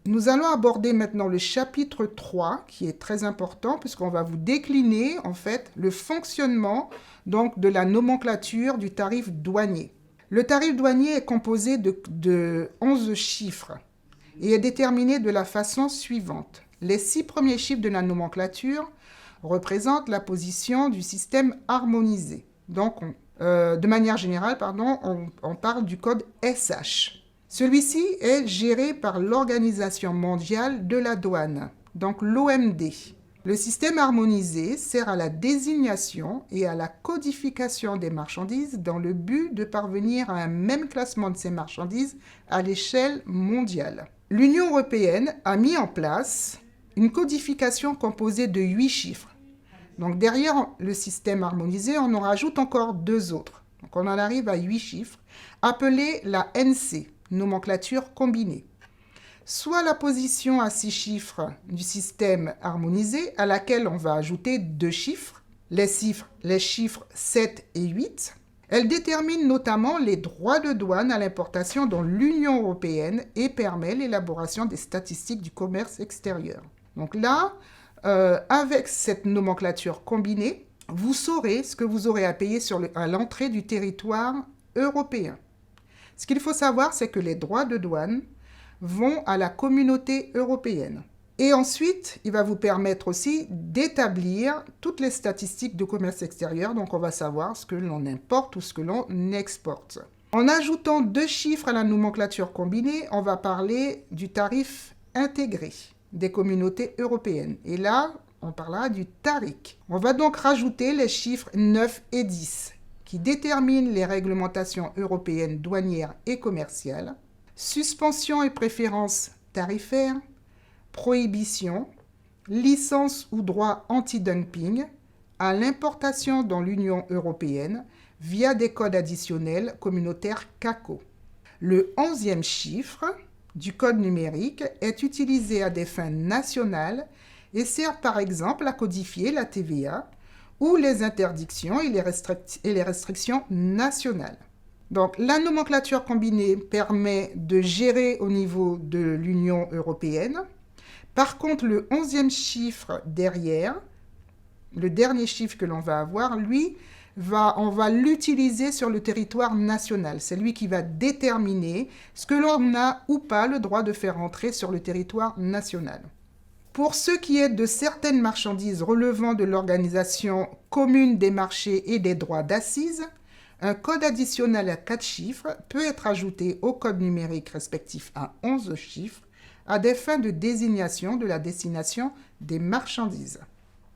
Nous allons aborder maintenant le chapitre 3, qui est très important, puisqu'on va vous décliner, en fait, le fonctionnement donc, de la nomenclature du tarif douanier. Le tarif douanier est composé de 11 chiffres et est déterminé de la façon suivante. Les 6 premiers chiffres de la nomenclature représentent la position du système harmonisé. Donc, de manière générale, on parle du code SH. Celui-ci est géré par l'Organisation mondiale de la douane, donc l'OMD. Le système harmonisé sert à la désignation et à la codification des marchandises dans le but de parvenir à un même classement de ces marchandises à l'échelle mondiale. L'Union européenne a mis en place une codification composée de 8 chiffres. Donc derrière le système harmonisé, on en rajoute encore 2 autres. Donc on en arrive à 8 chiffres, appelés la NC, nomenclature combinée. Soit la position à 6 chiffres du système harmonisé à laquelle on va ajouter 2 chiffres, les chiffres 7 et 8. Elle détermine notamment les droits de douane à l'importation dans l'Union européenne et permet l'élaboration des statistiques du commerce extérieur. Donc là, avec cette nomenclature combinée, vous saurez ce que vous aurez à payer à l'entrée du territoire européen. Ce qu'il faut savoir, c'est que les droits de douane vont à la communauté européenne. Et ensuite, il va vous permettre aussi d'établir toutes les statistiques de commerce extérieur. Donc, on va savoir ce que l'on importe ou ce que l'on exporte. En ajoutant 2 chiffres à la nomenclature combinée, on va parler du tarif intégré des communautés européennes. Et là, on parlera du TARIC. On va donc rajouter les chiffres 9 et 10 qui déterminent les réglementations européennes douanières et commerciales, suspension et préférences tarifaires, prohibition, licence ou droit anti-dumping à l'importation dans l'Union européenne via des codes additionnels communautaires CACO. Le 11e chiffre du code numérique est utilisé à des fins nationales et sert par exemple à codifier la TVA ou les interdictions et les restrictions nationales. Donc, la nomenclature combinée permet de gérer au niveau de l'Union européenne. Par contre, le 11e chiffre derrière, le dernier chiffre que l'on va avoir, lui, on va l'utiliser sur le territoire national. C'est lui qui va déterminer ce que l'on a ou pas le droit de faire entrer sur le territoire national. Pour ce qui est de certaines marchandises relevant de l'Organisation commune des marchés et des droits d'assises, un code additionnel à 4 chiffres peut être ajouté au code numérique respectif à 11 chiffres à des fins de désignation de la destination des marchandises.